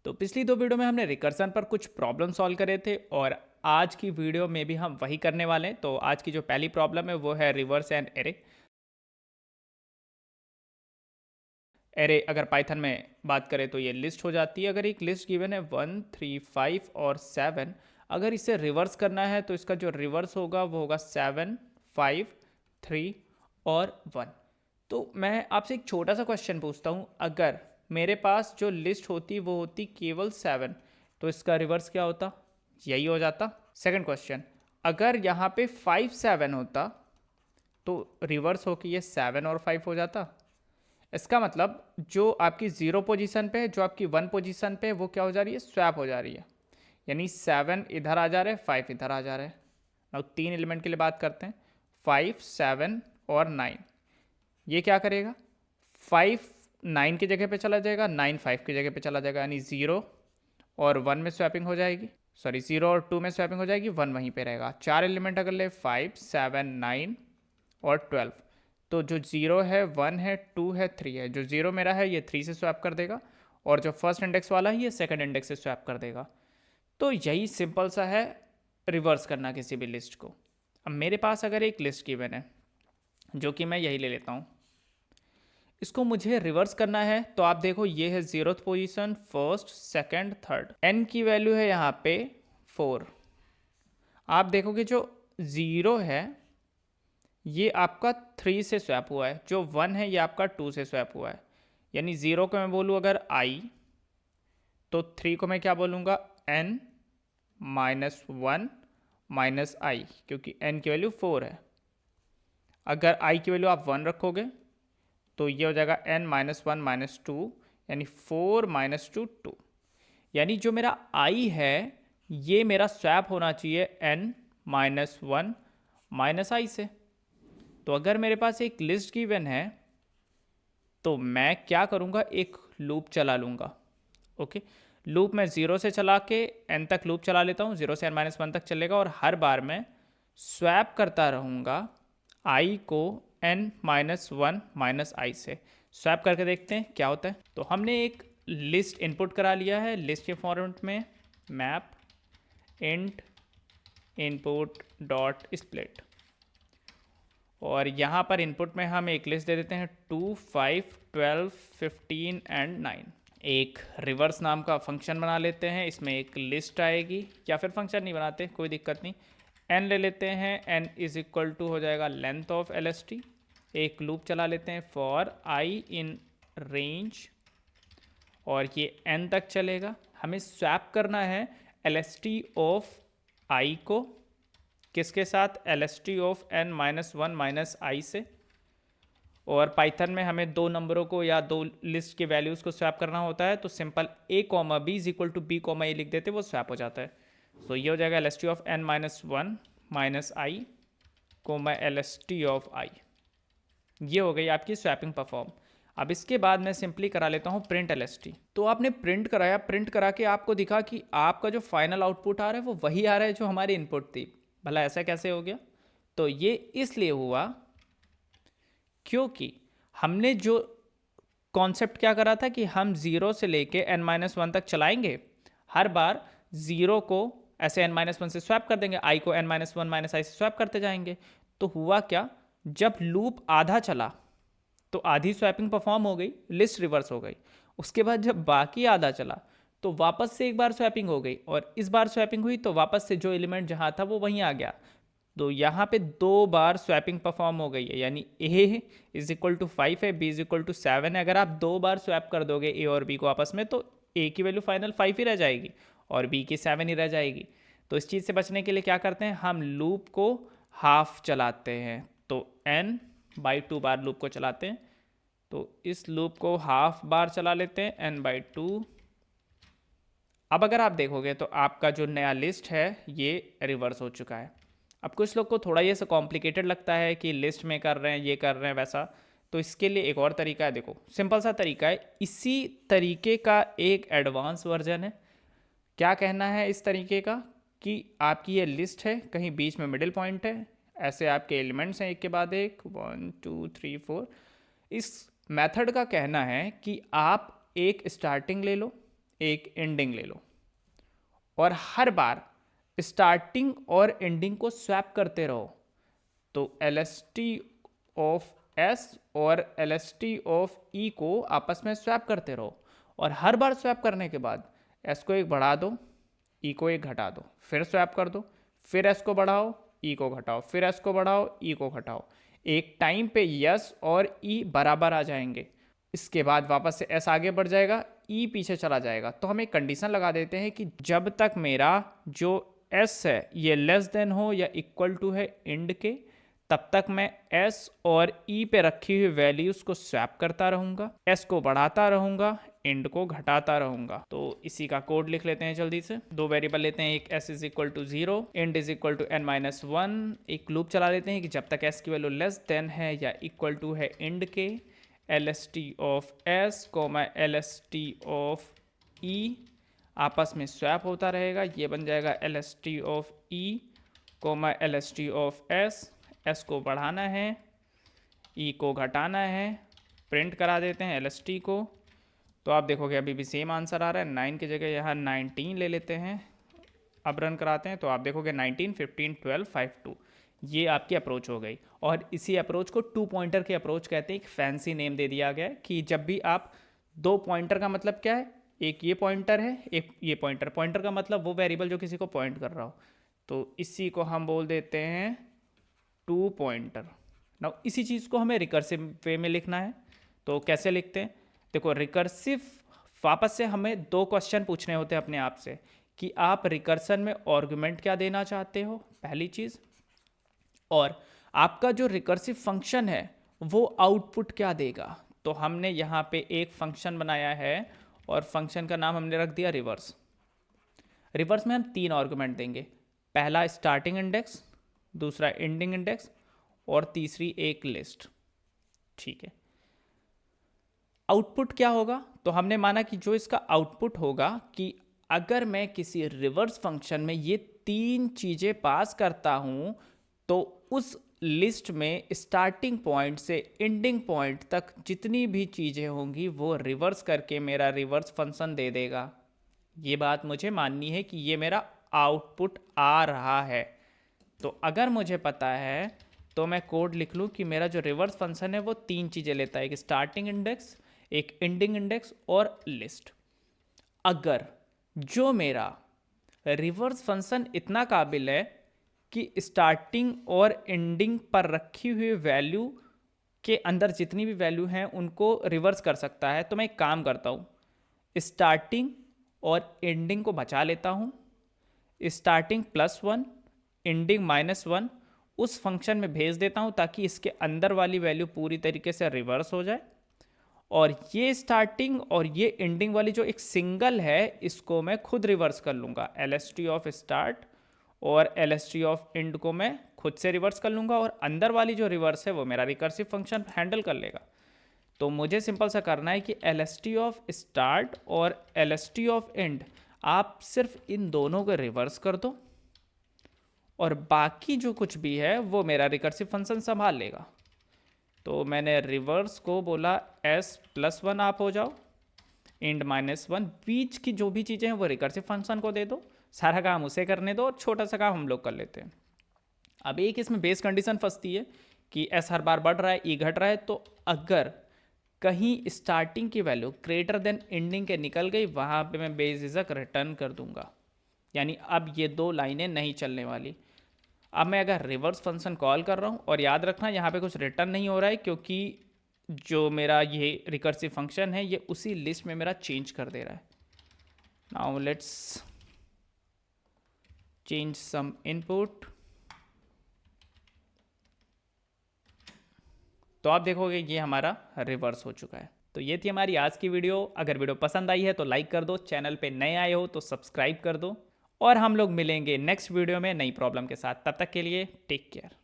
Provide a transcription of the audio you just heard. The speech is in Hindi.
तो पिछली दो वीडियो में हमने रिकर्सन पर कुछ प्रॉब्लम सॉल्व करे थे और आज की वीडियो में भी हम वही करने वाले हैं। तो आज की जो पहली प्रॉब्लम है वो है रिवर्स एंड एरे। एरे अगर पाइथन में बात करें तो ये लिस्ट हो जाती है। अगर एक लिस्ट गिवन है 1, 3, 5 और 7, अगर इसे रिवर्स करना है तो इसका जो रिवर्स होगा वो होगा 7, 5, 3 और 1। तो मैं आपसे एक छोटा सा क्वेश्चन पूछता हूँ, अगर मेरे पास जो लिस्ट होती वो होती केवल 7, तो इसका रिवर्स क्या होता? यही हो जाता। सेकंड क्वेश्चन, अगर यहाँ पे 5, 7 होता तो रिवर्स होके ये 7 और 5 हो जाता। इसका मतलब जो आपकी 0 पोजीशन पे है, जो आपकी 1 पोजीशन पे है, वो क्या हो जा रही है? स्वैप हो जा रही है। यानी 7 इधर आ जा रहे हैं, 5 इधर आ जा रहे हैं। अब 3 एलिमेंट के लिए बात करते हैं, 5, 7 और 9। ये क्या करेगा? 5 9 की जगह पे चला जाएगा, 9 5 की जगह पे चला जाएगा, यानी 0 और 1 में स्वैपिंग हो जाएगी। सॉरी, 0 और 2 में स्वैपिंग हो जाएगी, 1 वहीं पे रहेगा। 4 एलिमेंट अगर ले, 5, 7, 9 और 12, तो जो 0 है, 1 है, 2 है, 3 है। जो 0 मेरा है ये 3 से स्वैप कर देगा और जो फर्स्ट इंडेक्स वाला है ये सेकंड इंडेक्स से स्वैप कर देगा। तो यही सिंपल सा है रिवर्स करना किसी भी लिस्ट को। अब मेरे पास अगर एक लिस्ट गिवन है, जो कि मैं यही ले लेता हूँ, इसको मुझे रिवर्स करना है। तो आप देखो, ये है 0th position, first, second, third. n की वैल्यू है यहाँ पे 4। आप देखोगे जो 0 है ये आपका 3 से स्वैप हुआ है, जो 1 है ये आपका 2 से स्वैप हुआ है। यानी 0 को मैं बोलूँ अगर i, तो 3 को मैं क्या बोलूँगा? n माइनस 1 माइनस आई, क्योंकि n की वैल्यू 4 है। अगर i की वैल्यू आप 1 रखोगे तो ये हो जाएगा n माइनस 1 माइनस 2, यानी 4 माइनस 2 2। यानी जो मेरा i है ये मेरा स्वैप होना चाहिए n माइनस 1 माइनस आई से। तो अगर मेरे पास एक लिस्ट गिवन है तो मैं क्या करूँगा? एक लूप चला लूँगा। ओके, लूप मैं 0 से चला के n तक लूप चला लेता हूँ, 0 से n माइनस 1 तक चलेगा और हर बार मैं स्वैप करता रहूँगा i को n माइनस 1 माइनस आई से। स्वैप करके देखते हैं क्या होता है। तो हमने एक लिस्ट इनपुट करा लिया है। लिस्ट के फॉर्मेट में map int input dot split, और यहाँ पर इनपुट में हम एक लिस्ट दे देते हैं 2, 5, 12, 15 एंड 9। एक रिवर्स नाम का फंक्शन बना लेते हैं, इसमें एक लिस्ट आएगी, या फिर फंक्शन नहीं बनाते, कोई दिक्कत नहीं। n ले लेते हैं, n इज इक्वल टू हो जाएगा लेंथ ऑफ LST। एक लूप चला लेते हैं फॉर i इन रेंज, और ये n तक चलेगा। हमें स्वैप करना है LST ऑफ i को किसके साथ? LST of n minus 1 minus i से। और पाइथन में हमें दो नंबरों को या दो लिस्ट के वैल्यूज़ को स्वैप करना होता है, तो simple a comma b is equal to b comma a लिख देते, वो स्वैप हो जाता है। सो ये हो जाएगा LST of n minus 1 minus i comma LST of i. ये हो गई आपकी स्वैपिंग परफॉर्म। अब इसके बाद मैं सिंपली करा लेता हूँ प्रिंट LST। तो आपने प्रिंट कराया, प्रिंट करा के आपको दिखा कि आपका जो फाइनल आउटपुट आ रहा है वो वही आ रहा है जो हमारी इनपुट थी। भला ऐसा कैसे हो गया? तो ये इसलिए हुआ क्योंकि हमने जो कॉन्सेप्ट क्या करा था कि हम 0 से लेके n माइनस 1 तक चलाएंगे, हर बार 0 को ऐसे n माइनस 1 से स्वैप कर देंगे, i को n माइनस 1 माइनस आई से स्वैप करते जाएंगे। तो हुआ क्या, जब लूप आधा चला तो आधी स्वैपिंग परफॉर्म हो गई, लिस्ट रिवर्स हो गई। उसके बाद जब बाकी आधा चला तो वापस से एक बार स्वैपिंग हो गई, और इस बार स्वैपिंग हुई तो वापस से जो एलिमेंट जहां था वो वहीं आ गया। तो यहाँ पे दो बार स्वैपिंग परफॉर्म हो गई है, यानी a इज इक्वल टू 5 है, b इज इक्वल टू 7 है। अगर आप दो बार स्वैप कर दोगे a और b को आपस में, तो a की वैल्यू फाइनल 5 ही रह जाएगी और b की 7 ही रह जाएगी। तो इस चीज़ से बचने के लिए क्या करते हैं, हम लूप को हाफ चलाते हैं। तो n बाई 2 बार लूप को चलाते हैं, तो इस लूप को हाफ बार चला लेते हैं n बाई 2। अब अगर आप देखोगे तो आपका जो नया लिस्ट है ये रिवर्स हो चुका है। अब कुछ लोग को थोड़ा ये सा कॉम्प्लिकेटेड लगता है कि लिस्ट में कर रहे हैं, ये कर रहे हैं, वैसा। तो इसके लिए एक और तरीका है, देखो सिंपल सा तरीका है। इसी तरीके का एक एडवांस वर्जन है। क्या कहना है इस तरीके का, कि आपकी ये लिस्ट है, कहीं बीच में मिडिल पॉइंट है, ऐसे आपके एलिमेंट्स हैं एक के बाद एक, 1 2 3 4। इस मेथड का कहना है कि आप एक स्टार्टिंग ले लो, एक एंडिंग ले लो और हर बार स्टार्टिंग और एंडिंग को स्वैप करते रहो। तो LST ऑफ S और LST ऑफ E को आपस में स्वैप करते रहो और हर बार स्वैप करने के बाद S को एक बढ़ा दो, E को एक घटा दो, फिर स्वैप कर दो, फिर S को बढ़ाओ, E को घटाओ, फिर S को बढ़ाओ, E को घटाओ। एक टाइम पे S और E बराबर आ जाएंगे। इसके बाद वापस से S आगे बढ़ जाएगा, E पीछे चला जाएगा। तो हम एक कंडीशन लगा देते हैं कि जब तक मेरा जो S है ये लेस देन हो या इक्वल टू है एंड के, तब तक मैं S और E पे रखी हुई वैल्यूज को स्वैप करता रहूंगा, S को बढ़ाता रहूंगा, एंड को घटाता रहूंगा। तो इसी का कोड लिख लेते हैं जल्दी से। दो वेरिएबल लेते हैं, एक S is equal to 0, and is equal to n-1। एक लूप चला लेते हैं कि जब तक S की वैल्यू लेस देन है या इक्वल टू है एंड के, LST of S comma LST of E आपस में स्वैप होता रहेगा। ये बन जाएगा LST of E comma LST of S। S को बढ़ाना है, E को घटाना है, प्रिंट करा देते हैं LST को। तो आप देखोगे अभी भी सेम आंसर आ रहा है। 9 की जगह यहाँ 19 ले लेते हैं, अब रन कराते हैं तो आप देखोगे 19, 15, 12, 5, 2। ये आपकी अप्रोच हो गई और इसी अप्रोच को 2 पॉइंटर की अप्रोच कहते हैं। एक फैंसी नेम दे दिया गया है कि जब भी आप 2 पॉइंटर का मतलब क्या है, एक ये पॉइंटर है, एक ये पॉइंटर। पॉइंटर का मतलब वो वेरिएबल जो किसी को पॉइंट कर रहा हो। तो इसी को हम बोल देते हैं 2 पॉइंटर। नाउ इसी चीज़ को हमें रिकर्सिव वे में लिखना है। तो कैसे लिखते हैं, देखो रिकर्सिव, वापस से हमें 2 क्वेश्चन पूछने होते हैं अपने आप से कि आप रिकर्सन में आर्गुमेंट क्या देना चाहते हो, पहली चीज़, और आपका जो रिकर्सिव फंक्शन है वो आउटपुट क्या देगा। तो हमने यहाँ पे एक फंक्शन बनाया है और फंक्शन का नाम हमने रख दिया रिवर्स। रिवर्स में हम 3 आर्गुमेंट देंगे, पहला स्टार्टिंग इंडेक्स, दूसरा एंडिंग इंडेक्स और तीसरी एक लिस्ट। ठीक है, आउटपुट क्या होगा, तो हमने माना कि जो इसका आउटपुट होगा कि अगर मैं किसी रिवर्स फंक्शन में ये 3 चीज़ें पास करता हूं तो उस लिस्ट में स्टार्टिंग पॉइंट से एंडिंग पॉइंट तक जितनी भी चीज़ें होंगी वो रिवर्स करके मेरा रिवर्स फंक्शन दे देगा। ये बात मुझे माननी है कि ये मेरा आउटपुट आ रहा है। तो अगर मुझे पता है तो मैं कोड लिख लूँ कि मेरा जो रिवर्स फंक्शन है वो 3 चीज़ें लेता है, एक स्टार्टिंग इंडेक्स, एक एंडिंग इंडेक्स और लिस्ट। अगर जो मेरा रिवर्स फंक्शन इतना काबिल है कि स्टार्टिंग और एंडिंग पर रखी हुई वैल्यू के अंदर जितनी भी वैल्यू हैं उनको रिवर्स कर सकता है, तो मैं एक काम करता हूँ, स्टार्टिंग और एंडिंग को बचा लेता हूँ, स्टार्टिंग +1 एंडिंग -1 उस फंक्शन में भेज देता हूँ ताकि इसके अंदर वाली वैल्यू पूरी तरीके से रिवर्स हो जाए, और ये स्टार्टिंग और ये एंडिंग वाली जो एक सिंगल है इसको मैं खुद रिवर्स कर लूँगा। LST ऑफ स्टार्ट और LST ऑफ एंड को मैं खुद से रिवर्स कर लूँगा और अंदर वाली जो रिवर्स है वो मेरा रिकर्सिव फंक्शन हैंडल कर लेगा। तो मुझे सिंपल सा करना है कि LST ऑफ स्टार्ट और LST ऑफ एंड आप सिर्फ इन दोनों को रिवर्स कर दो और बाकी जो कुछ भी है वो मेरा रिकर्सिव फंक्शन संभाल लेगा। तो मैंने रिवर्स को बोला S+1 आप हो जाओ, एंड -1, बीच की जो भी चीज़ें हैं वो रिकर्सिव फंक्शन को दे दो, सारा काम उसे करने दो और छोटा सा काम हम लोग कर लेते हैं। अब एक इसमें बेस कंडीशन फंसती है कि S हर बार बढ़ रहा है, E घट रहा है, तो अगर कहीं स्टार्टिंग की वैल्यू ग्रेटर देन एंडिंग के निकल गई वहाँ पे मैं बेझिझक रिटर्न कर दूंगा, यानी अब ये 2 लाइनें नहीं चलने वाली। अब मैं अगर रिवर्स फंक्शन कॉल कर रहा हूँ, और याद रखना यहाँ पे कुछ रिटर्न नहीं हो रहा है क्योंकि जो मेरा ये रिकर्सिव फंक्शन है ये उसी लिस्ट में मेरा चेंज कर दे रहा है। Now let's change some input. तो आप देखोगे ये हमारा रिवर्स हो चुका है। तो ये थी हमारी आज की वीडियो। अगर वीडियो पसंद आई है तो लाइक कर दो, चैनल पे नए आए हो तो सब्सक्राइब कर दो, और हम लोग मिलेंगे नेक्स्ट वीडियो में नई प्रॉब्लम के साथ। तब तक के लिए टेक केयर।